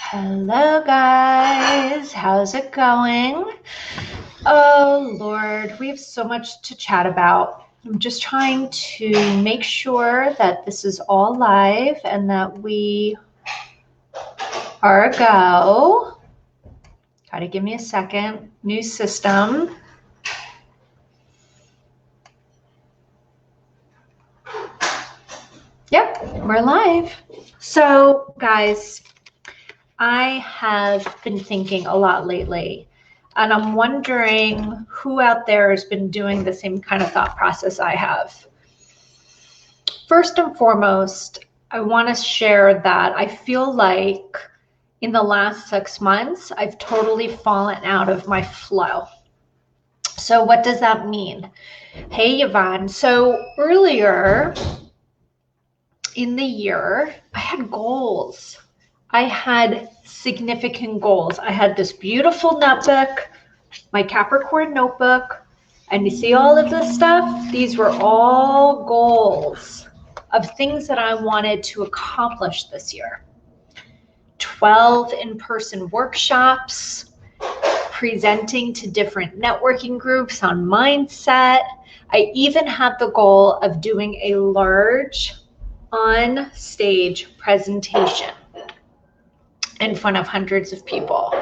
Hello, guys. How's it going? Oh, Lord, we have so much to chat about. I'm just trying to make sure that this is all live and that we are a go. Gotta give me a second. New system. Yep, we're live. So, guys, I have been thinking a lot lately, and I'm wondering who out there has been doing the same kind of thought process I have. First and foremost, I want to share that I feel like in the last 6 months, I've totally fallen out of my flow. So what does that mean? Hey, Yvonne. So earlier in the year, I had goals. I had significant goals. I had this beautiful notebook, my Capricorn notebook, and you see all of this stuff? These were all goals of things that I wanted to accomplish this year. 12 in-person workshops, presenting to different networking groups on mindset. I even had the goal of doing a large on-stage presentation in front of hundreds of people,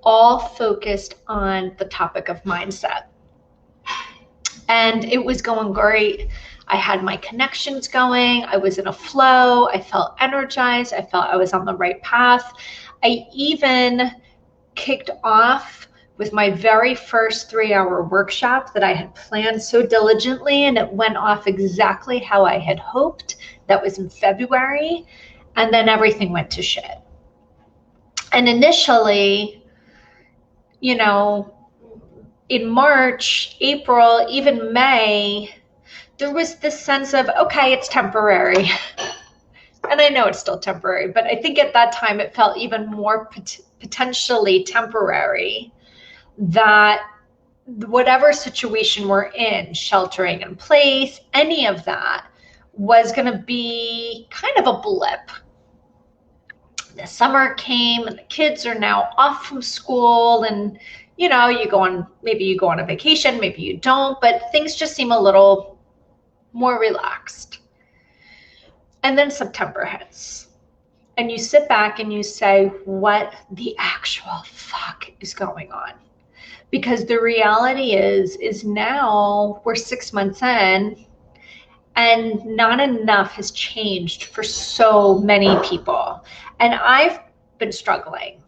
all focused on the topic of mindset. And it was going great. I had my connections going. I was in a flow. I felt energized. I felt I was on the right path. I even kicked off with my very first 3-hour workshop that I had planned so diligently, and it went off exactly how I had hoped. That was in February, and then everything went to shit. And initially, in March, April, even May, there was this sense of, okay, it's temporary. And I know it's still temporary, but I think at that time it felt even more potentially temporary, that whatever situation we're in, sheltering in place, any of that was going to be kind of a blip. The summer came and the kids are now off from school, and you go on a vacation, maybe you don't, but things just seem a little more relaxed. And then September hits, and you sit back and you say, what the actual fuck is going on? Because the reality is now we're 6 months in, and not enough has changed for so many people. And I've been struggling.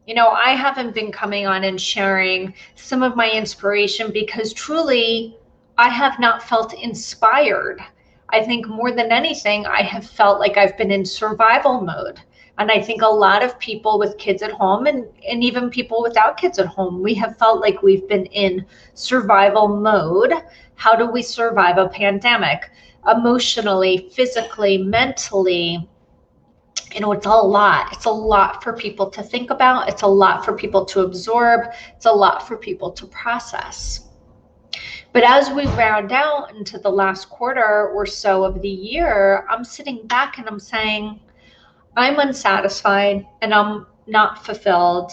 I haven't been coming on and sharing some of my inspiration because truly I have not felt inspired. I think more than anything, I have felt like I've been in survival mode. And I think a lot of people with kids at home and even people without kids at home, we have felt like we've been in survival mode. How do we survive a pandemic? Emotionally, physically, mentally. It's a lot. It's a lot for people to think about. It's a lot for people to absorb. It's a lot for people to process. But as we round out into the last quarter or so of the year, I'm sitting back and I'm saying, I'm unsatisfied and I'm not fulfilled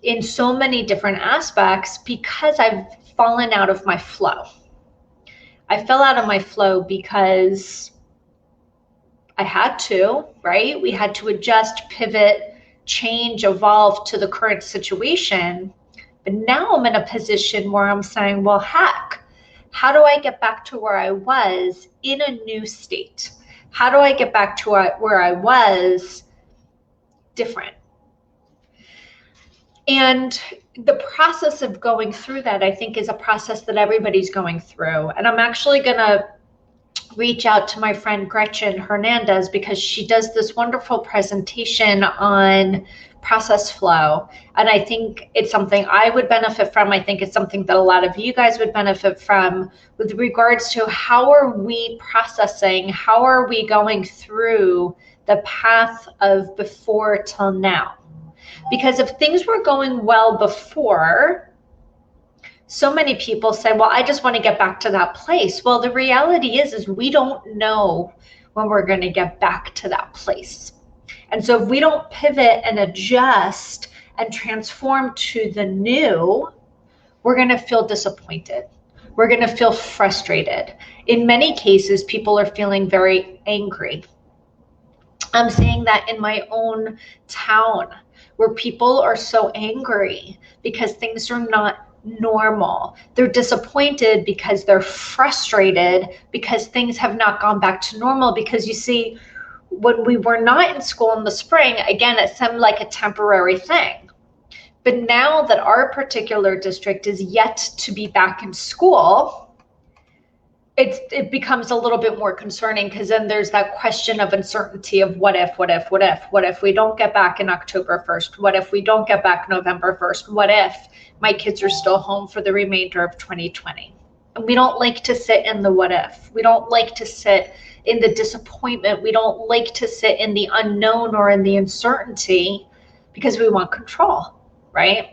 in so many different aspects because I've fallen out of my flow. I fell out of my flow because I had to, right? We had to adjust, pivot, change, evolve to the current situation. But now I'm in a position where I'm saying, well, heck, how do I get back to where I was in a new state? How do I get back to where I was different? And the process of going through that, I think, is a process that everybody's going through. And I'm actually going to reach out to my friend Gretchen Hernandez because she does this wonderful presentation on process flow. And I think it's something I would benefit from. I think it's something that a lot of you guys would benefit from with regards to how are we processing, how are we going through the path of before till now. Because if things were going well before, so many people say, well, I just want to get back to that place. Well, the reality is we don't know when we're going to get back to that place. And so if we don't pivot and adjust and transform to the new, we're going to feel disappointed. We're going to feel frustrated. In many cases, people are feeling very angry. I'm seeing that in my own town, where people are so angry because things are not normal. They're disappointed because they're frustrated because things have not gone back to normal. Because you see, when we were not in school in the spring, again, it seemed like a temporary thing. But now that our particular district is yet to be back in school, it becomes a little bit more concerning, because then there's that question of uncertainty of what if we don't get back in October 1st? What if we don't get back November 1st? What if my kids are still home for the remainder of 2020? And we don't like to sit in the what if. We don't like to sit in the disappointment. We don't like to sit in the unknown or in the uncertainty, because we want control, right?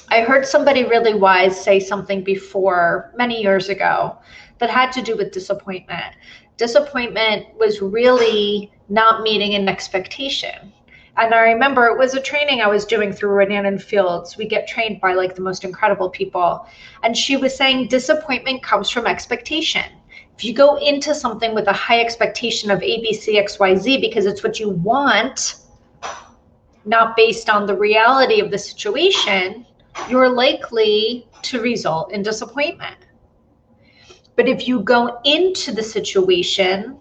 I heard somebody really wise say something before many years ago that had to do with disappointment. Disappointment was really not meeting an expectation. And I remember it was a training I was doing through Renan Fields. We get trained by like the most incredible people. And she was saying disappointment comes from expectation. If you go into something with a high expectation of A, B, C, X, Y, Z, because it's what you want, not based on the reality of the situation, you're likely to result in disappointment. But if you go into the situation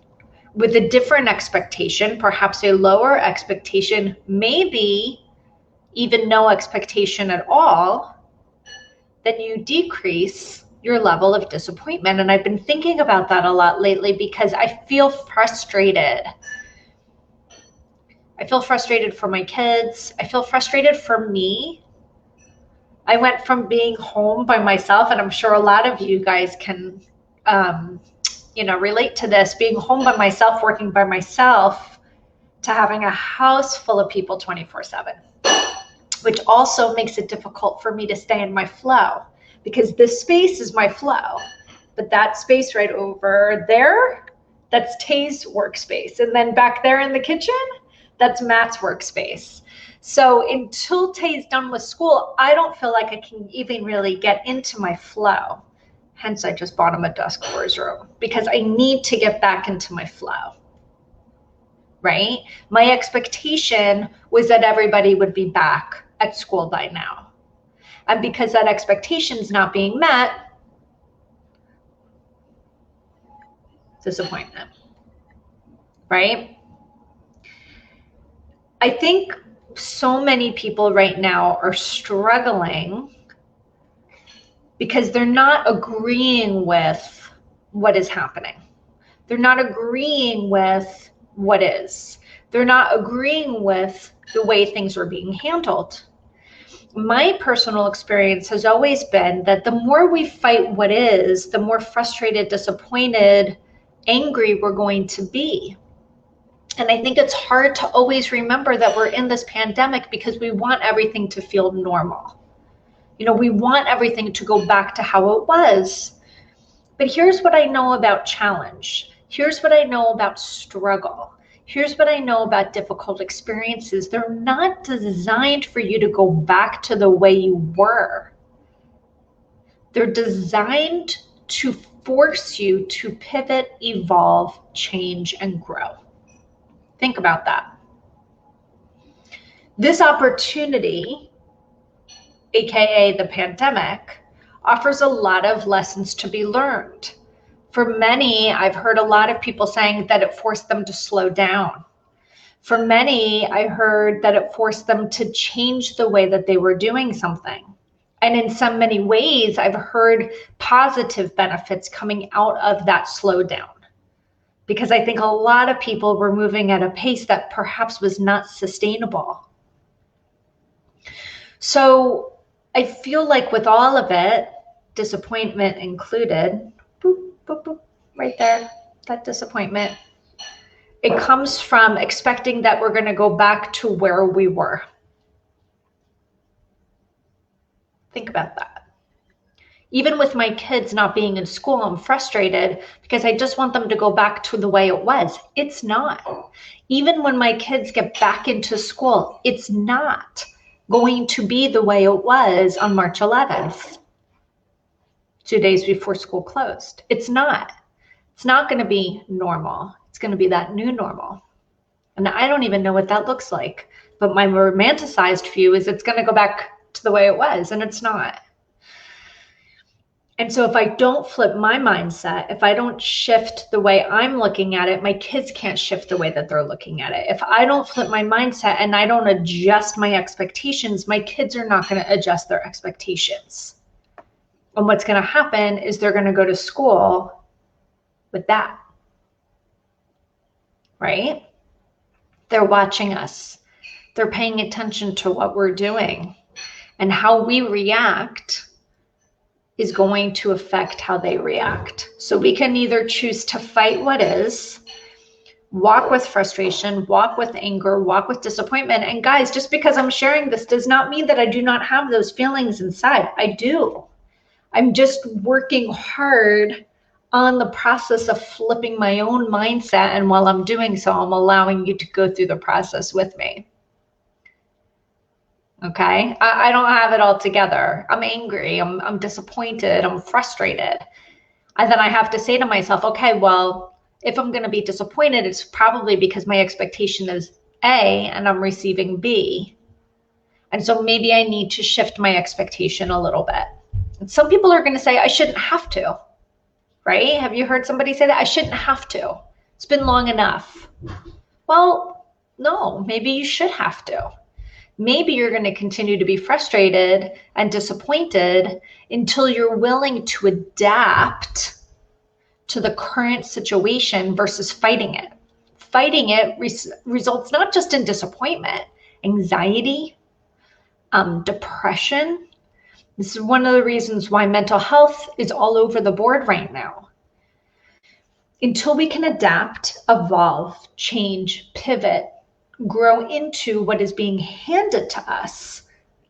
with a different expectation, perhaps a lower expectation, maybe even no expectation at all, then you decrease your level of disappointment. And I've been thinking about that a lot lately, because I feel frustrated. I feel frustrated for my kids. I feel frustrated for me. I went from being home by myself, and I'm sure a lot of you guys can, relate to this, being home by myself, working by myself, to having a house full of people 24/7, which also makes it difficult for me to stay in my flow, because this space is my flow, but that space right over there, that's Tay's workspace. And then back there in the kitchen, that's Matt's workspace. So until Tay's done with school, I don't feel like I can even really get into my flow. Hence, I just bought him a desk for his room, because I need to get back into my flow, right? My expectation was that everybody would be back at school by now. And because that expectation is not being met, disappointment, right? I think so many people right now are struggling because they're not agreeing with what is happening. They're not agreeing with what is. They're not agreeing with the way things are being handled. My personal experience has always been that the more we fight what is, the more frustrated, disappointed, angry we're going to be. And I think it's hard to always remember that we're in this pandemic because we want everything to feel normal. We want everything to go back to how it was. But here's what I know about challenge. Here's what I know about struggle. Here's what I know about difficult experiences. They're not designed for you to go back to the way you were. They're designed to force you to pivot, evolve, change, and grow. Think about that. This opportunity, AKA the pandemic, offers a lot of lessons to be learned. For many, I've heard a lot of people saying that it forced them to slow down. For many, I heard that it forced them to change the way that they were doing something. And in so many ways, I've heard positive benefits coming out of that slowdown, because I think a lot of people were moving at a pace that perhaps was not sustainable. So I feel like with all of it, disappointment included, boop, boop, boop, right there, that disappointment, it comes from expecting that we're going to go back to where we were. Think about that. Even with my kids not being in school, I'm frustrated because I just want them to go back to the way it was. It's not. Even when my kids get back into school, it's not going to be the way it was on March 11th, 2 days before school closed. It's not. It's not going to be normal. It's going to be that new normal. And I don't even know what that looks like. But my romanticized view is it's going to go back to the way it was, and it's not. And so if I don't flip my mindset, if I don't shift the way I'm looking at it, my kids can't shift the way that they're looking at it. If I don't flip my mindset and I don't adjust my expectations, my kids are not going to adjust their expectations. And what's going to happen is they're going to go to school with that, right? They're watching us. They're paying attention to what we're doing, and how we react is going to affect how they react. So we can either choose to fight what is, walk with frustration, walk with anger, walk with disappointment. And guys, just because I'm sharing this does not mean that I do not have those feelings inside. I do. I'm just working hard on the process of flipping my own mindset. And while I'm doing so, I'm allowing you to go through the process with me. Okay, I don't have it all together. I'm angry, I'm disappointed, I'm frustrated. And then I have to say to myself, okay, well, if I'm going to be disappointed, it's probably because my expectation is A and I'm receiving B. And so maybe I need to shift my expectation a little bit. And some people are going to say, I shouldn't have to, right? Have you heard somebody say that? I shouldn't have to. It's been long enough. Well, no, maybe you should have to. Maybe you're going to continue to be frustrated and disappointed until you're willing to adapt to the current situation versus fighting it. Fighting it results not just in disappointment, anxiety, depression. This is one of the reasons why mental health is all over the board right now. Until we can adapt, evolve, change, pivot, grow into what is being handed to us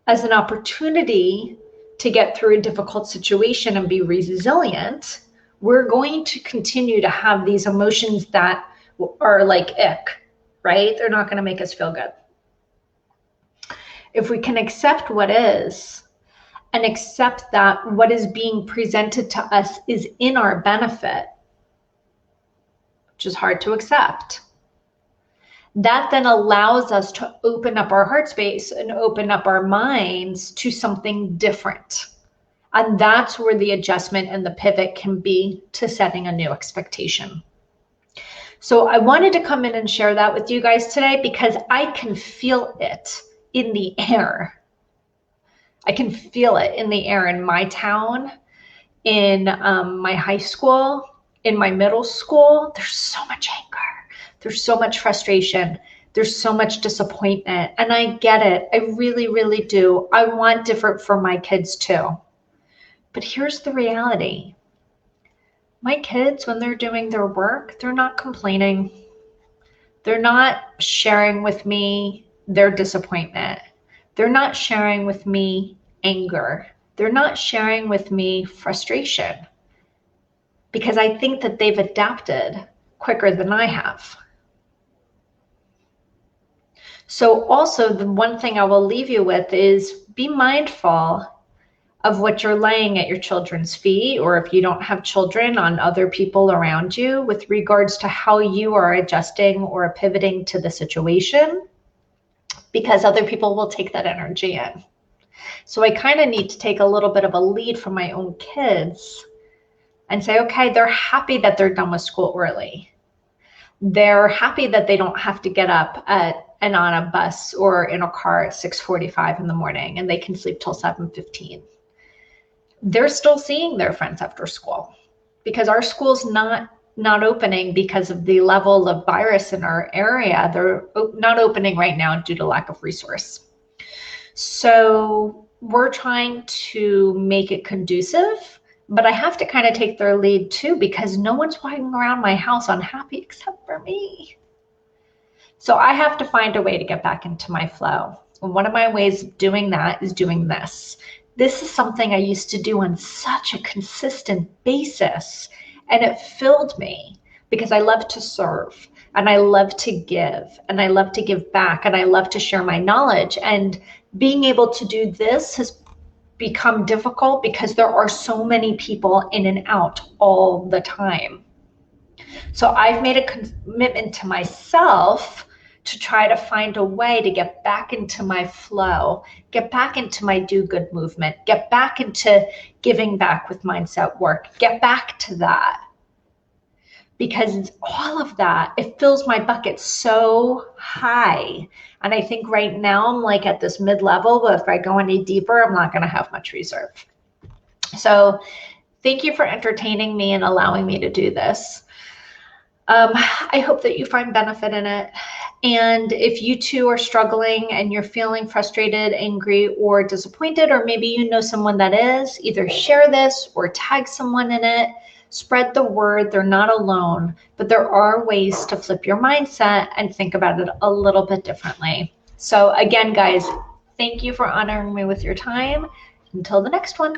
as an opportunity to get through a difficult situation and be resilient, we're going to continue to have these emotions that are like ick, right? They're not going to make us feel good. If we can accept what is and accept that what is being presented to us is in our benefit, which is hard to accept, that then allows us to open up our heart space and open up our minds to something different. And that's where the adjustment and the pivot can be to setting a new expectation. So I wanted to come in and share that with you guys today because I can feel it in the air. I can feel it in the air in my town, in my high school, in my middle school. There's so much anger. There's so much frustration. There's so much disappointment. And I get it. I really, really do. I want different for my kids too. But here's the reality. My kids, when they're doing their work, they're not complaining. They're not sharing with me their disappointment. They're not sharing with me anger. They're not sharing with me frustration. Because I think that they've adapted quicker than I have. So also the one thing I will leave you with is be mindful of what you're laying at your children's feet, or if you don't have children, on other people around you with regards to how you are adjusting or pivoting to the situation, because other people will take that energy in. So I kind of need to take a little bit of a lead from my own kids and say, okay, they're happy that they're done with school early. They're happy that they don't have to get up and on a bus or in a car at 6:45 in the morning, and they can sleep till 7:15. They're still seeing their friends after school because our school's not opening because of the level of virus in our area. They're not opening right now due to lack of resource. So we're trying to make it conducive, but I have to kind of take their lead too, because no one's walking around my house unhappy except for me. So I have to find a way to get back into my flow. And one of my ways of doing that is doing this. This is something I used to do on such a consistent basis, and it filled me because I love to serve and I love to give and I love to give back and I love to share my knowledge. And being able to do this has become difficult because there are so many people in and out all the time. So I've made a commitment to myself to try to find a way to get back into my flow, get back into my do good movement, get back into giving back with mindset work, get back to that. Because all of that, it fills my bucket so high. And I think right now I'm like at this mid-level, but if I go any deeper, I'm not going to have much reserve. So thank you for entertaining me and allowing me to do this. I hope that you find benefit in it. And if you too are struggling and you're feeling frustrated, angry, or disappointed, or maybe you know someone that is, either share this or tag someone in it. Spread the word. They're not alone, but there are ways to flip your mindset and think about it a little bit differently. So again, guys, thank you for honoring me with your time. Until the next one.